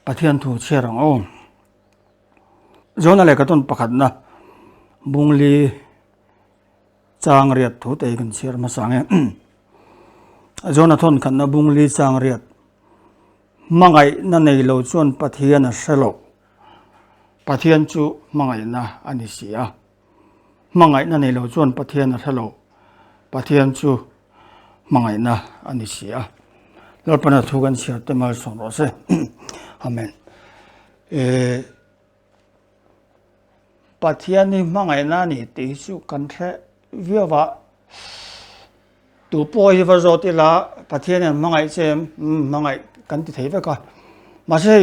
Pathian thu cherang o zona le katon pakhat na bungli chang riat thu te kan cher ma sange zona thon khan na bungli chang riat mangai na nei lo chuan pathian a selo pathian chu mangai na ani sia mangai na nei lo chuan pathian a selo pathian chu mangai na ani sia lorpana thu kan cher te mal song ro se amen pathian ni mangai na ni te chu kan the viawa tu poi va zo ti la pathian ni mangai chem mangai kan ti thei ve ka ma se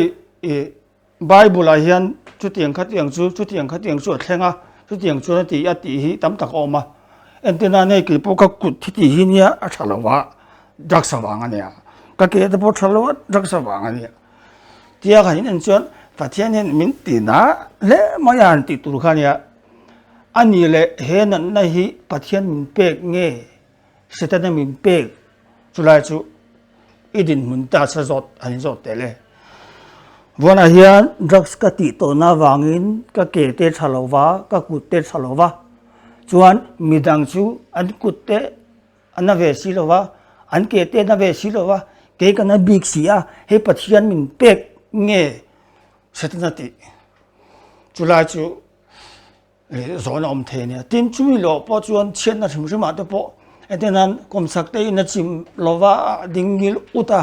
bible a hian chu tiang khat tiang chu thlenga chu tiang chu ti a ti hi tam tak oma entina nei ki po ka kut thi ti hi nia a thalawa dak sawang ania ka ke da po thalawa dak sawang ania tia ka hin en chuan pathian hen min ti na le mayan ti tur khania ani le hen na hi pathian min pek nge setana min pek chulai chu idin mun ta sa zot ani zot tele vona hian drugs ka ti to na wangin ka ke te thalowa ka kut te thalowa chuan midang chu an kut te ana ve si lowa an ke te na ve si lowa ke kana big sia he pathian min pek nge setana ti chulai chu zona om the ne tin chui lo po chuan chen na thum ma te po etenan kom sak te na chim lowa dingil uta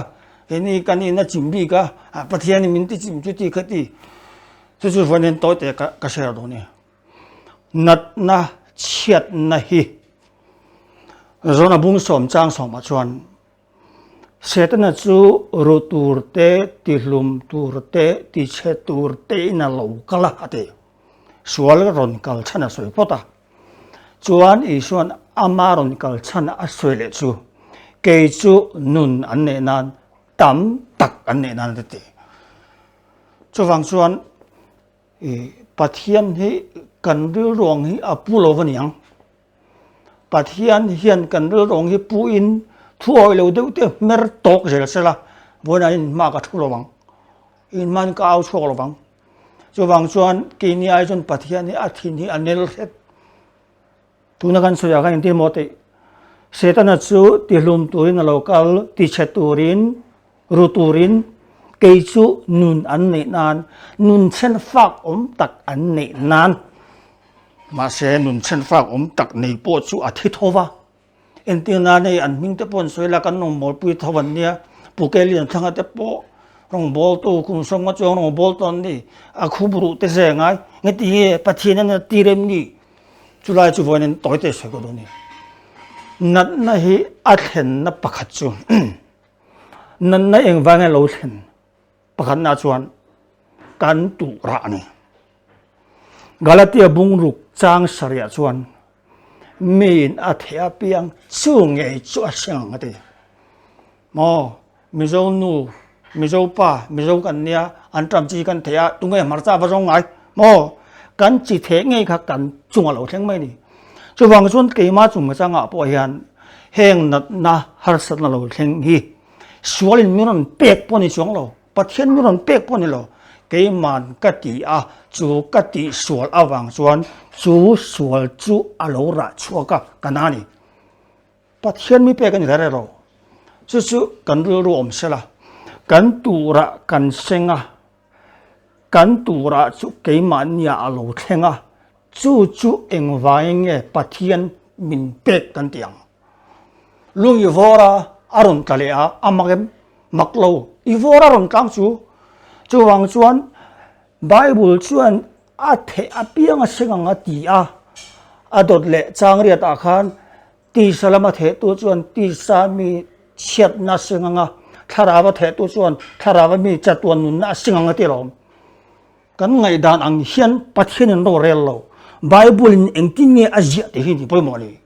eni kan ina chimbi ka pathian min ti chim chu ti khati chu vonen to te ka share do ne nat na chiat na hi zona bung som chang som ma chuan setana chu ru tur te ti hlum tur te ti che tur te na lo kala ate sual ron kal chana soi pota chuan i suan amaron kal chana a soi le chu ke chu nun an ne nan tam tak an ne nan te chu wang chuan pathian hi kan ri rong hi apulo vaniang pathian hian kan ri rong hi pu in thu oi lo de te mer tok zel sela bona in ma ka thu lo wang in man ka au chok lo wang chu wang chuan ki ni ai chon pathian hi athin hi anel het tuna kan soya kan ti mote setana chu ti hlum turin local ti cheturin ruturin ke chu nun an nei nan nun chen fak tak an nei nan ma se nun chen fak tak nei po chu athi thowa entina nei an ming te pon soila kan nong mol pui thowan nia pukelian thanga te po rong bol tu kum som ma chong rong bol ton ni a khubru te se ngai ngeti pathian na tirem ni chulai chu voinen toite se ko ni nat na hi athen na pakhat chu nan na eng wang lo thlen pakhat na chuan kan tu ra ni galatia bungruk chang saria chuan min a thea piang chu nge chu a sang ate mo mizo nu mizo pa mizo kan nia an tram chi kan thea tungai marcha ba rong ai mo kan chi the nge kha kan chung lo thleng mai ni chu wang chuan ke ma chung ma changa po hian heng nat na har sat na lo thleng hi sualin miron pek poni chong lo pathian miron pek poni lo ke man ka ti a chu ka ti sual awang chuan chu sual chu alo ra chuaka kanani pathian mi pek ani dare ro chu kan ru om sela kan tura kan senga kan tura chu ke man ya alo thlenga chu engwai nge pathian min pek kan tiang lung i vora aron kalea amagem maklo i vora ron tang chu wang chuan bible chuan a the apianga senga ti a adot le changria ta khan ti salama the tu chuan ti sami chiat na senga tharawa the tu chuan tharawa mi chatuan nun na senga ti rom kan ngai dan ang hian pathian ro rel lo bible in engtin nge azia te hi ni poimo ni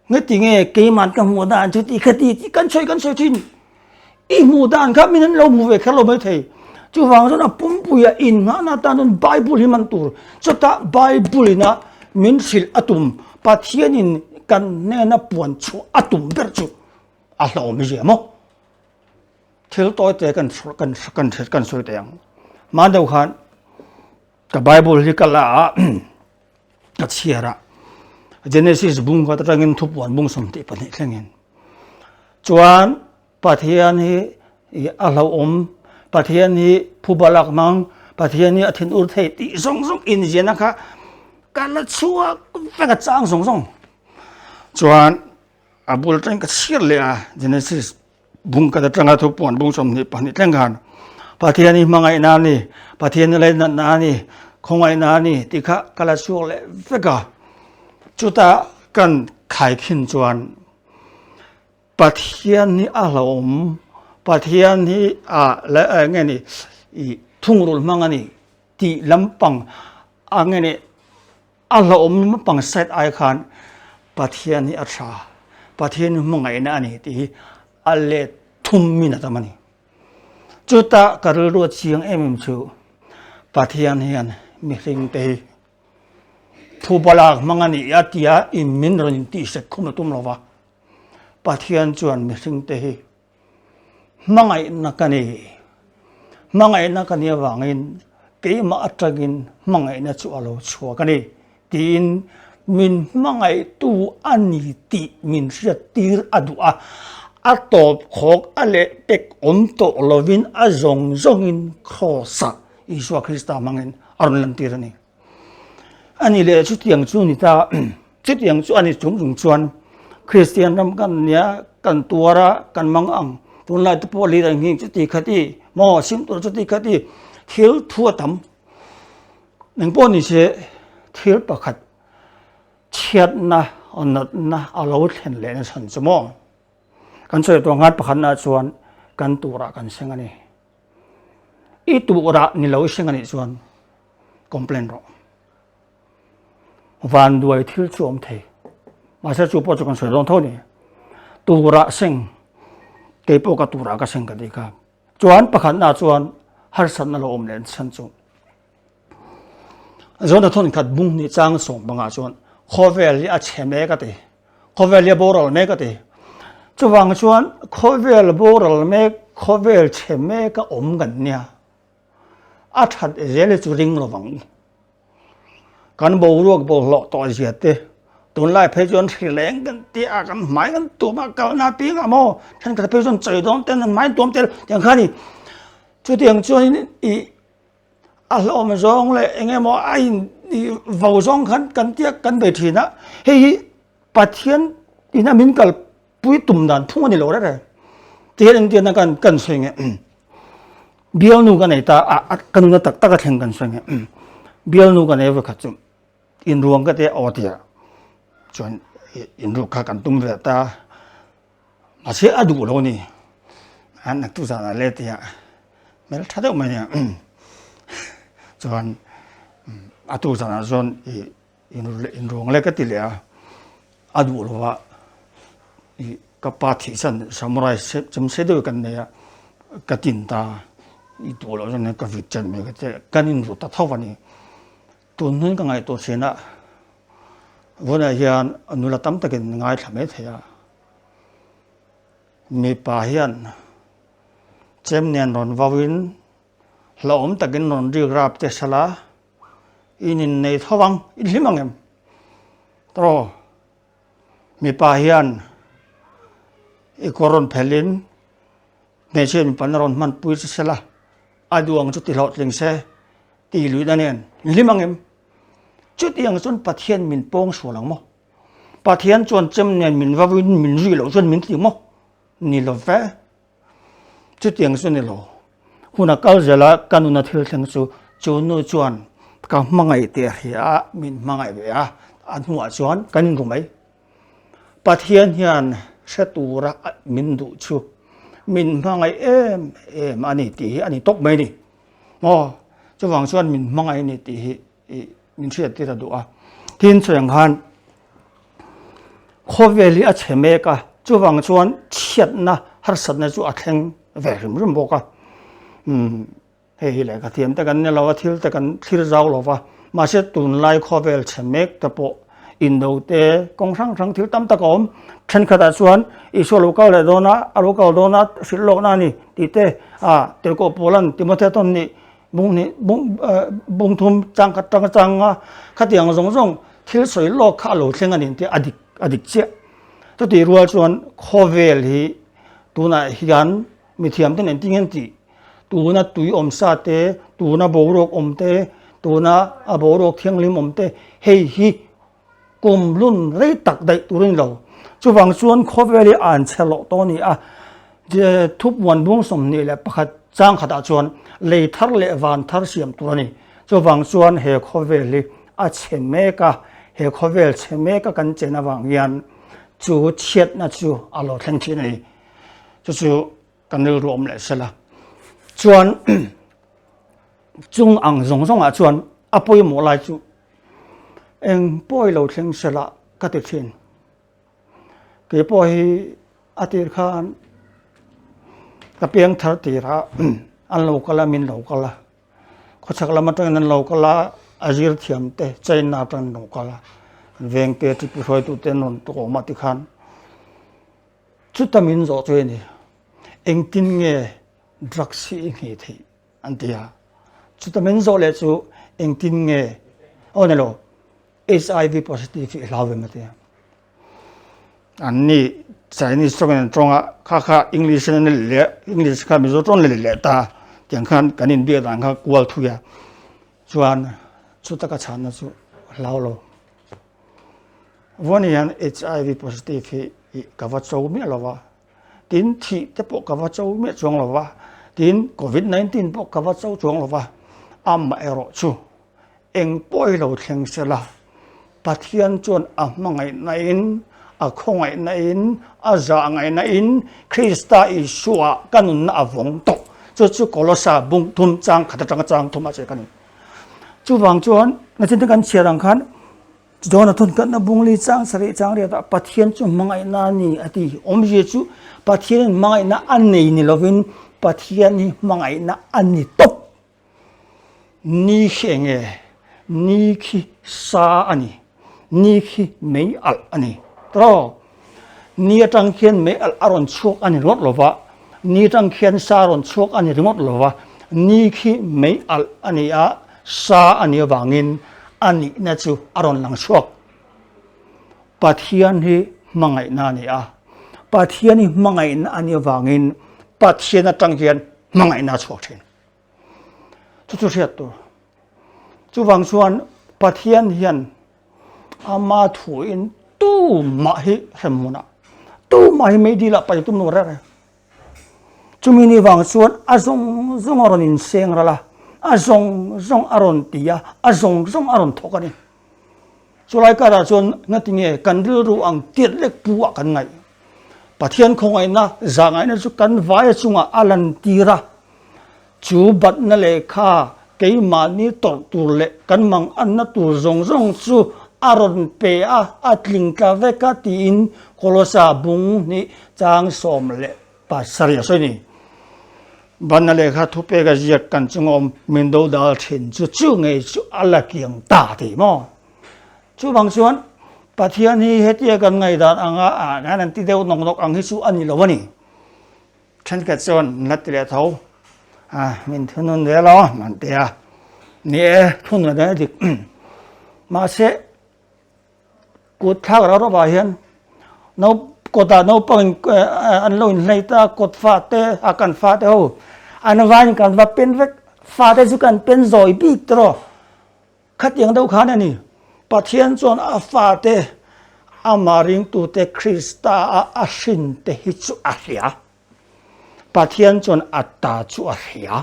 ngeti nge ke man ka mu dan chu ti khati ti kan choi tin i mu dan kha min lo mu ve khalo mai thei chu wang so na pum pu ya in na ta non bible hi man tur chota bible na min sil atum pathian in kan ne na puan chu atum ber chu a lo mi je mo thil toi te kan soi teng ma do khan ka bible hi kala ka chiara Genesis bung ka tangin thupuan bung som ti pani thlengin chuan pathian hi alo pathian hi phubalak mang pathian hi athin ur thei ti song in jena kha kala chua ka chang song chuan abul tang ka sir le a Genesis bung ka tanga thupuan bung som ni pani tlengan pathian hi mangai na ni pathian le na ni khongai na ni tikha kala chu le veka chuta kan khai khin chuan pathian ni alom pathian hi la nge ni I thungrul mangani ti lampang ange ni alom pang set ai khan pathian ni atha pathian mangai na ni ti alle thummi na tamani chuta karul ro chiang em chu pathian hian mi hling te phubalak mangani atia imin ron ti se khum tum lova pathian chuan mi hling te hi mangai na kani wangin keima atagin mangai na chu alo chua kani tin min mangai tu ani ti min riat tir adua atop khok ale tek omto lovin azongin khosa Iswa Krista mangin aron lam tirani ani le chu tiang chu ni ta chu tiang chu ani chung chuan Christian ram kan nia kan tuara kan mangang tun lai tu poli dang hi chu ti khati mo sim tu chu ti khati thil thua tam nang pon ni se thil pakhat chiat na onat na alo thlen le na san chumo kan choi to ngat pakhat na chuan kan tura kan sengani I tura ni lo sengani chuan complain ro van duai thil chu om thei ma sa chu po chu kan soi rong thoni tura seng ke po ka tura ka seng ka di ka chuan pakhat na chuan har san na lo om len san chu zona thon khat bung ni chang som banga chuan khovel ya cheme ka te khovel ya boral me ka te chuwang chuan khovel boral me khovel cheme ka om gan nia a that rele chu ring lo wang kan bo ruak bo lo to jiate tun lai phei chuan thrileng kan ti a kan mai kan tu ma kal na pi nga mo than ka phei chuan chei dom ten mai tom tel yang khani chu tiang chuan I alom zong le engemo ai vo zong kan tia kan be thina hei pathian ina min kal pui tum dan thung ni lo ra tian tian kan swenge bial nu kan eta kan na tak tak theng kan swenge bial nu kan eva khachum in ruang ka te otia chuan in ru kha kan tum ve ta ma se adu lo ni an nak tu sa na le tia mel thadau ma nya chuan atu sa na zon in ruang le ka ti le adu lo wa I ka pa thi san samurai chum se do kan ne ya ka tin ta I tu lo zon ka vit chan me ka te kan in ru ta thawani tu nun ka ngai to se na vona hian anula tam takin ngai thame theya mi pa hian chem nen ron wawin hlom takin ron ri rap te sala inin nei thawang in hlimangem tro mi pa hian I koron phelin me chen pan ron man pui sala aduang chu ti lot ling se ti lui da nen hlimangem chu tiang chun pathian min pong sualang mo pathian chuan chem nen min wawin min ri lo chuan min ti mo ni lo ve chu tiang chun ni lo huna kal zela kanuna thil theng chu nu chuan ka mangai te hia min mangai ve a anua chuan kan rumai pathian hian setura min du chu min mangai em ani ti ani tok mai ni mo chuwang chuan min mangai ni ti min thiat ti ra du a tin cheng han khoweli a cheme ka chuwang chuan chiat na har sat na chu a thleng ve rim boka hei le ka thiam ta kan ne lawa thil ta kan thir zau lova ma se tun lai khovel chemek ta po in đầu te công sang sang thiếu tâm ta kom chân khát chuan isu local le dona local dona silok na ni ti te te ko polan timothy ton ni bung thum chang khát yang zong zong thil soi lo kha lo theng anin te adik che to ti rual chuan khovel hi tuna hian mi thiam ten en tingen ti tuna tui om sa te tuna borok om te tuna borok thianglim om te hei hi kum lun rei tak dai turin lo chu wang chuan khoweli an chelo to ni je thup wan bung som ni le pakhat chang khata chuan le thar le van thar siam turani chu wang chuan he khoweli chen me ka he khovel chen me ka kan chena wang yan chu chiat na chu alo thlang thi nei chu kan nil rom le sela chuan chung ang zong zong chuan apoi mo lai chu eng poi lo thlang sela ka te thin ke poi atir khan ka piang thar ti ra an lo kala min lo kala khochak lama tang nan lo kala azir thiam te chaina tan lo kala veng ke ti phoi tu te non to ma ti khan chu tamin zo chwe ni eng tin nge drugs hi nge thi antia chu tamin zo le chu eng tin nge onelo HIV positive lawe mate anni Chinese song tronga kha English le English kha mi zo tron le ta tiang khan kanin bia dang kha kwal thu ya chuan chu ta ka chan na chu lao lo vonian HIV positive hi ka va chou mi lo wa tin thi te po ka va chou mi chong lo wa tin COVID-19 po ka va chou chong lo wa am ma ero chu eng poi lo thleng sela pathian chuan mangai na in khongai na in za ngai na in Krista Isua kanun na avong to chu kolosa bung thum chang khata chang thuma che kan chu wang chuan na chen kan cherang khan jona thun kan na bungli chang sari chang re ta pathian chu mangai na ni ati om je chu pathian mangai na an nei ni lovin pathian ni mangai na an ni top ni khenge ni khi sa ani ni khi mei al ani tro ni atang khian mei al aron chok ani rot lova ni tang khian sa ron chok ani ringot lova ni khi mei al ani sa ani wangin ani na chu aron lang chok pathian hi mangai na ni pathian hi mangai na ani wangin pathian atang khian mangai na chok thin chu riat tu chu wang chuan pathian hian ama thuin tu ma hi hemuna tu ma hi mei dila pai tum no ra chumini wang chuan azong aron in seng rala azong aron tia azong aron thokani chulai ka ra chuan ngatinge kandil ru ang tiet lek puwa kan ngai pathian khongai na zangai na chu kan vai chunga alan tira chu bat na le kha kei ma ni tor tur le kan mang an na tur zong chu aron pe atling ka ve ka tin kolosa bung ni chang som le pa saria soi ni ban le kha thu pe ga jiak kan chungom min do dal thin chu nge chu ala kiang ta ti mo chu bang chuan pathian hi hetia kan ngai dan anga nan ti deu nong nok ang hi chu ani lo wani than ka chon nat le tho min thunun le lo man te ni thun na dik ma se cột thác ra bảo hiền nó cột ta nó bằng anh lôi này ta cột phá te cần phá te ho anh vay cần và pen vết phá te chỉ cần pen rồi bị trò khát tiếng đâu khá này nè bà thiên chọn phá te amaring tu te Krista asin te hichu ahia bà thiên chọn atta chu ahia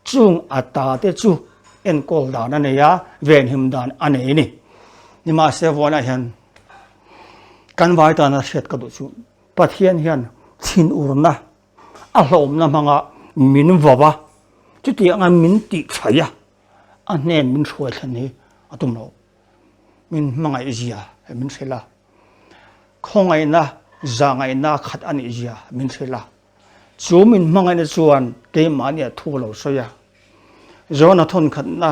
chung atta te chu en kol da này ya ven him dan ane ni ni ma se vona hian kan vai ta na set ka du chu pathian hian thin urna a hlom na manga min wawa chu ti anga min ti thaya a nen min thoi thani atum no min manga izia min sela khongai na zangai na khat ani izia min sela chu min manga ne chuan ke mania thu lo soya zona thon khat na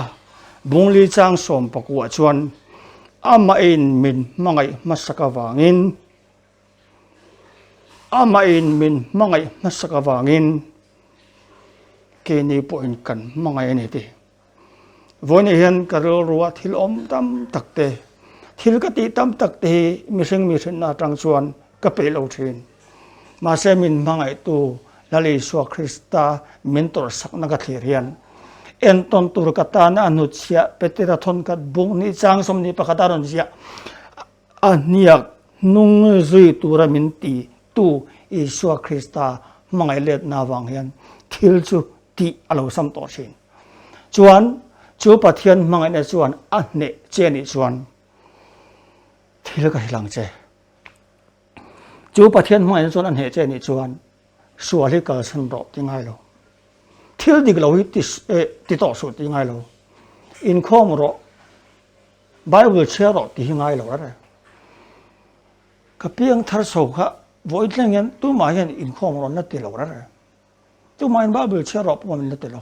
bungli chang som pakwa chuan amain min mangai masakawangin amain min mangai masakawangin kini point kan mangai ni ti voni hian karul ruwa thil om tam takte thil ka ti tam takte mising misin na tang chuan ka pe lo thin ma se min mangai tu lali so krista mentor sakna ka thlir hian enton tur katana anuchia petera thon kat bung ni chang som ni pakataron sia aniak nung zui tura minti tu Isua Krista mangai let na wang hian thil chu ti alo sam to sin chuan chu pathian mangai na chuan a ne che ni chuan thil ka hilang che chu pathian mangai na chuan an he che ni chuan suali ka san ro ti ngai lo thil dik lo hi ti to su ti ngai lo in khom ro Bible che ro ti ngai lo ra ka piang thar so kha voi tlengen tu ma hian in khom ro na ti lo ra tu ma in Bible che ro pom na ti lo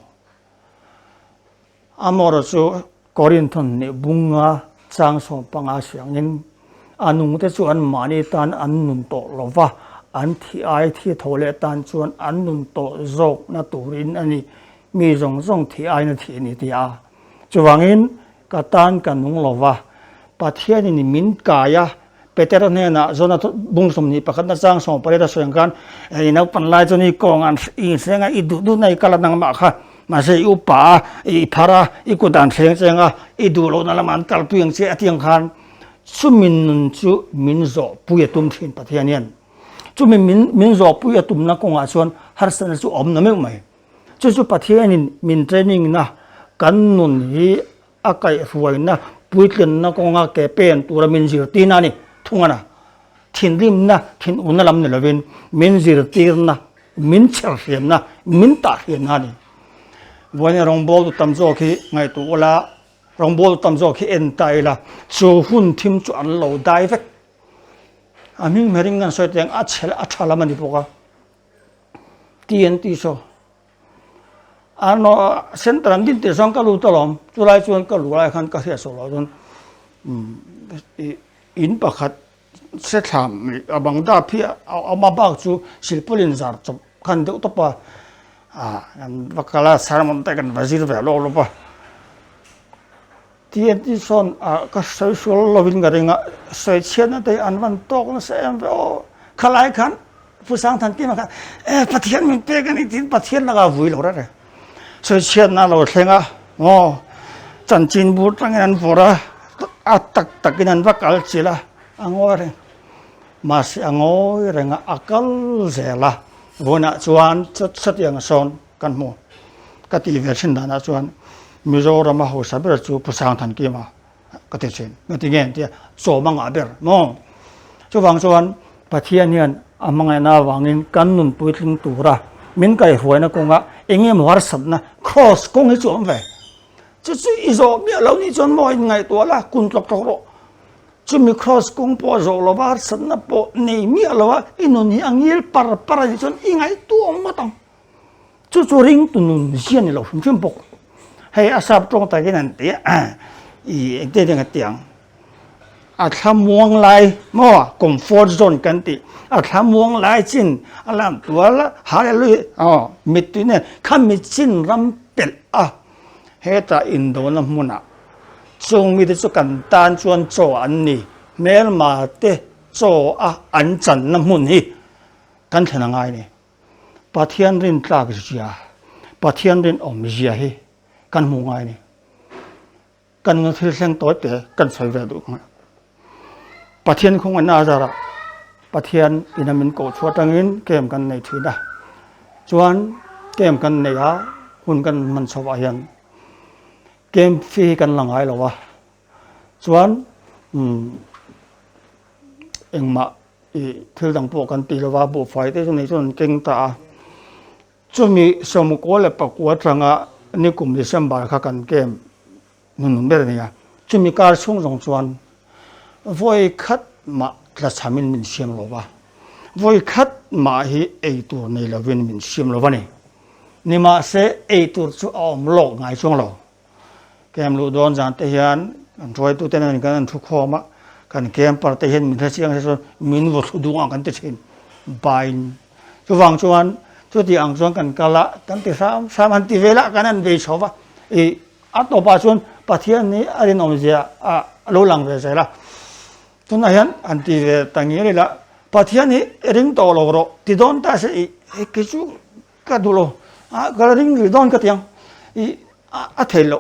amor chu Korinthon ni bunga chang so panga siang in anung te chu an mani tan an nun to lova an thi ai thi thole tan chuan an nun to zok na turin ani mi rong rong thi ai na thi ni ti a chuwangin ka tan ka nung lova pathian ni min kaya Peter ne na zona bung som ni pakhat na chang som pare da soyang kan ina pan lai choni kong an i senga i du nei kala nang ma kha ma se u pa i phara i ku dan senga i du lo na la man kal tuang che atiang khan sumin nun chu min zo puya tum thin pathianian chu min zo puya tum na kong a chuan har san chu om na me mai chu pathianin min training na kan nun hi akai fuai na puitlen na konga ke pen tura min zir tina ni thungana thin lim na thin unalam ne lovin min zir tirna min char hiam na min ta hiam na ni wani rongbol tam zo khi ngai tu ola rongbol tam zo khi en tai la chu hun thim chu an lo dai vek aming mering ngan soi teng a chel a thala mani poka TNT so ano sentram din te song ka lu tolom chulai chuan ka lu lai khan ka he so lo don in pakhat se tham abang da phi ama bak chu silpulin zar chop khan de to pa vakala sarmon ta kan wazir ve lo pa TNT son ka social loving ga ringa soi chen na te anwan tok na se em o khalai khan pusang than ki ma khan pathian min pe kan tin pathian laga vui lo ra soi chen na lo thenga o chan chin bu tang an pora atak takinan vakal chila angore mas angoi renga akal zela bona chuan chat yang son kan mo kati version dana chuan Mizoram ho saber chu pusang than ki ma kati chen ngati ngen tia so manga ber mo chu wang chuan pathian hian amangai na wangin kannun puitling tura min kai huaina konga engem war sabna cross kong hi chom ve chu izo mi lo ni chon moi ngai to la kun tlok tok ro chu mi cross kong po zo lo war sabna po nei mi alowa inoni angil par ni chon ingai tu ong ma tang chu ring tu nun sian ni lo phim pok hay asap trong ta cái nan te i te ding atiang a thamuang lai mo comfort zone kan ti a thamuang lai chin alam tuala hallelujah mitine kham mi chin ram pel heta indona muna chung mi de chu kan tan chuan cho an ni mel ma te cho an chan na mun hi kan thana ngai ni pathian rin tlak zia pathian rin om zia hi kan mu ngai ni kan ng thil seng to te kan soi ve du pathian khong na zara pathian inamin ko chhuatangin kem kan nei thida chuan kem kan nei a hun kan man chawa hian kem fi kan langai lowa chuan engma i thil dang po kan ti lowa bu fai te nei chon keng ta chumi som ko le pakwa tanga ni kum December kha kan kem nun ber nia chumi kar chung rong chuan voi khat ma tla chamin min siam lowa voi khat ma hi ei tur nei lovin min siam lowa ni ma se ei tur chu om lo ngai chung lo kem lu don jan te hian an roi tu ten an kan thu kho ma kan kem par te hen min tha chiang so min wo thu du ang kan te chin bain chu wang chuan chu ti ang chuan kan kala kan ti sam han ti vela kan an ve chowa e ato pa chuan pathian ni arin om zia a lo lang ve se la tun a hian an ti ve tangi le la pathian ni ring to lo ro ti don ta se e ke chu ka du lo a ga ring ri don ka tiang i a thelo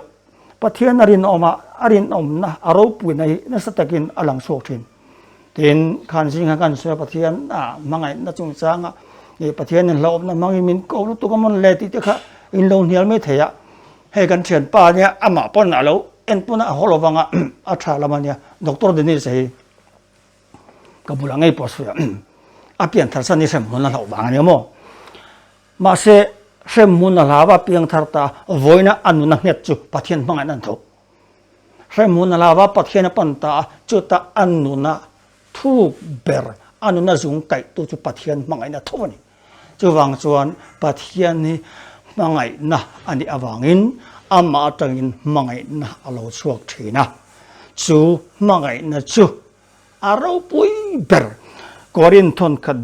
pathian arin oma arin om na aro pu nei na satakin alang sok thin tin khan sing kan se pathian a mangai na chung changa e pathian in lo na mangi min ko tu ka mon le ti te kha in lo nial me theya he kan thian pa nia ama pon na lo en puna holowanga a tha lamania doctor de ni sei ka bulangai posya a pian thar san ni sem mon na lo bang ni mo ma se sem mun na lawa piang thar ta voina anu na net chu pathian mangai nan tho sem mun na lawa pathian pan ta chu ta anu na thu ber anu na zung kai tu chu pathian mangai na tho ni chu wang chuan pathian ni mangai na ani awangin ama tangin mangai na alo chuak thina chu mangai na chu aro pui ber korin thon khat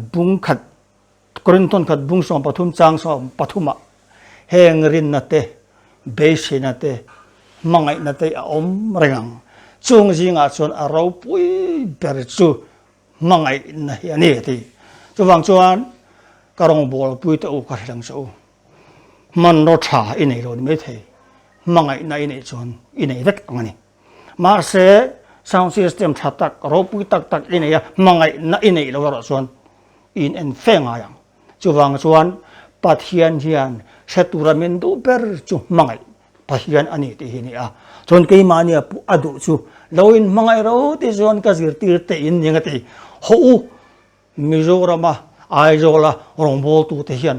bung som pathum chang som pathuma heng rin na te beise na te mangai na te om rengang chung jinga chon aro pui ber chu mangai na ani ti chu wang chuan karong bol pui te u ka hlang so man ro tha inei ro me the mangai na inei chon inei vek angani ma se sound system thatak ro pui tak tak inei ya mangai na inei lo ro chon in en fenga yang chu wang chuan pathian hian seturamin du ber chu mangai pathian ani ti hi ni a chon ke mania pu adu chu loin mangai ro ti chon ka zir tir te in ninga ti ho mizorama aizola rongbol tu te hian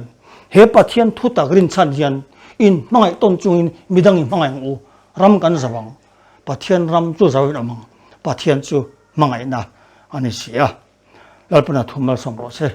he pathian thu tak rin chan hian in mangai ton chung in midang in mangai u ram kan zawang pathian ram chu zawin amang pathian chu mangai na ani sia lalpana thumal sombo se